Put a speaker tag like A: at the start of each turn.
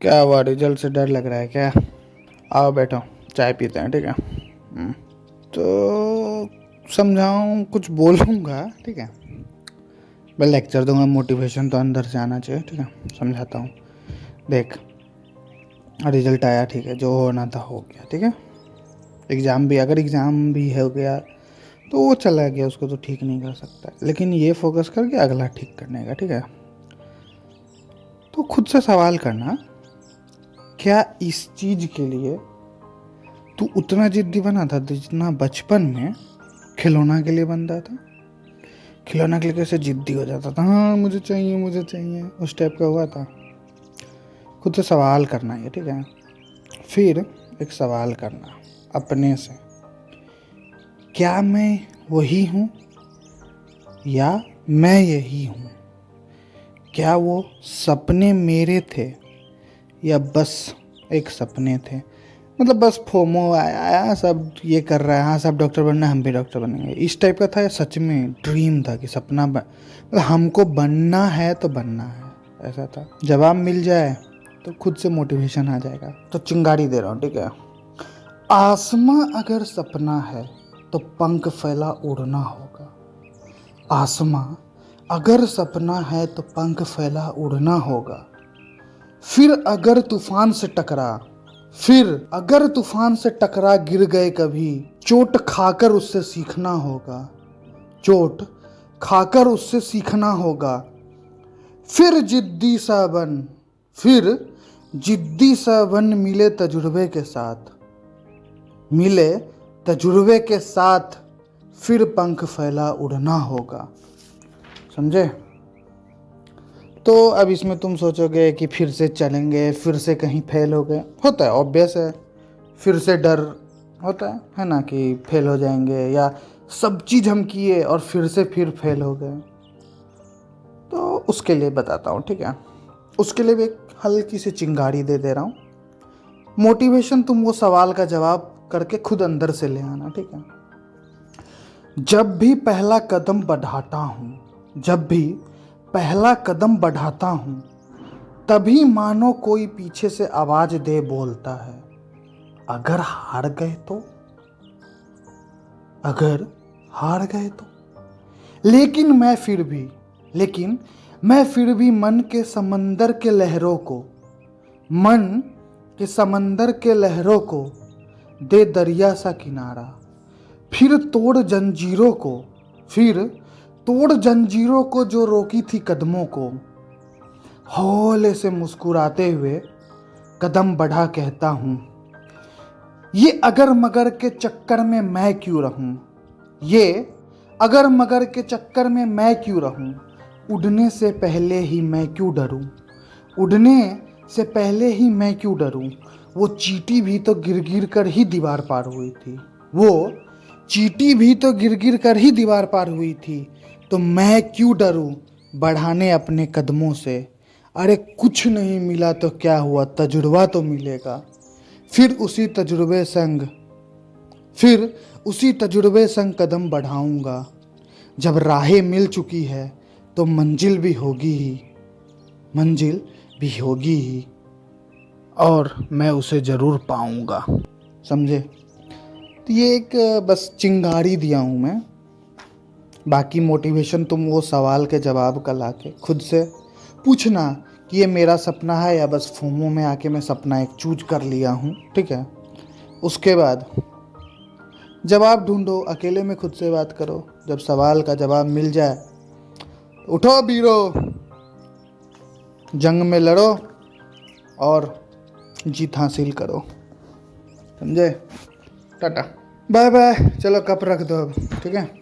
A: क्या हुआ, रिजल्ट से डर लग रहा है क्या? आओ बैठो, चाय पीते हैं, ठीक है। तो समझाऊँ, कुछ बोलूँगा, ठीक है। मैं लेक्चर दूंगा, मोटिवेशन तो अंदर से आना चाहिए, ठीक है। समझाता हूँ, देख, रिजल्ट आया, ठीक है, जो होना था हो गया, ठीक है। अगर एग्ज़ाम भी हो गया तो वो चला गया, उसको तो ठीक नहीं कर सकता, लेकिन ये फोकस करके अगला ठीक करने का, ठीक है। तो खुद से सवाल करना, क्या इस चीज़ के लिए तू उतना जिद्दी बना था जितना बचपन में खिलौना के लिए बनता था? खिलौना के लिए कैसे जिद्दी हो जाता था, हाँ मुझे चाहिए मुझे चाहिए, उस टाइप का हुआ था? खुद से सवाल करना है, ठीक है। फिर एक सवाल करना अपने से, क्या मैं वही हूँ या मैं यही हूँ? क्या वो सपने मेरे थे या बस एक सपने थे? मतलब बस फोमो आया, सब ये कर रहा है, हाँ सब डॉक्टर बनना है, हम भी डॉक्टर बनेंगे, इस टाइप का था, या सच में ड्रीम था कि सपना मतलब हमको बनना है तो बनना है, ऐसा था? जवाब मिल जाए तो खुद से मोटिवेशन आ जाएगा। तो चिंगारी दे रहा हूँ, ठीक है। आसमां अगर सपना है तो पंख फैला उड़ना होगा। आसमां अगर सपना है तो पंख फैला उड़ना होगा। फिर अगर तूफान से टकरा गिर गए कभी, चोट खाकर उससे सीखना होगा। चोट खाकर उससे सीखना होगा। फिर जिद्दी सा बन मिले तजुर्बे के साथ फिर पंख फैला उड़ना होगा। समझे? तो अब इसमें तुम सोचोगे कि फिर से चलेंगे, फिर से कहीं फेल हो गए, होता है, ऑब्वियस है। फिर से डर होता है ना, कि फेल हो जाएंगे, या सब चीज़ हम किए और फिर फेल हो गए। तो उसके लिए बताता हूँ, ठीक है। उसके लिए भी एक हल्की सी चिंगारी दे रहा हूँ। मोटिवेशन तुम वो सवाल का जवाब करके खुद अंदर से ले आना, ठीक है। जब भी पहला कदम बढ़ाता हूँ तभी मानो कोई पीछे से आवाज दे बोलता है, अगर हार गए तो। लेकिन मैं फिर भी मन के समंदर के लहरों को दे दरिया सा किनारा। फिर तोड़ जंजीरों को जो रोकी थी कदमों को, हौले से मुस्कुराते हुए कदम बढ़ा कहता हूँ, ये अगर मगर के चक्कर में मैं क्यों रहूं, उड़ने से पहले ही मैं क्यों डरूं। वो चींटी भी तो गिर कर ही दीवार पार हुई थी, तो मैं क्यों डरूं बढ़ाने अपने कदमों से। अरे कुछ नहीं मिला तो क्या हुआ, तजुर्बा तो मिलेगा। फिर उसी तजुर्बे संग कदम बढ़ाऊंगा। जब राहें मिल चुकी है तो मंजिल भी होगी ही, और मैं उसे जरूर पाऊंगा। समझे? तो ये एक बस चिंगारी दिया हूँ मैं। बाकी मोटिवेशन तुम वो सवाल के जवाब का लाके खुद से पूछना कि ये मेरा सपना है या बस फोमो में आके मैं सपना एक चूज कर लिया हूँ, ठीक है। उसके बाद जवाब ढूंढो, अकेले में खुद से बात करो। जब सवाल का जवाब मिल जाए, उठो बीरो, जंग में लड़ो और जीत हासिल करो। समझे? टाटा बाय बाय, चलो कप रख दो अब, ठीक है।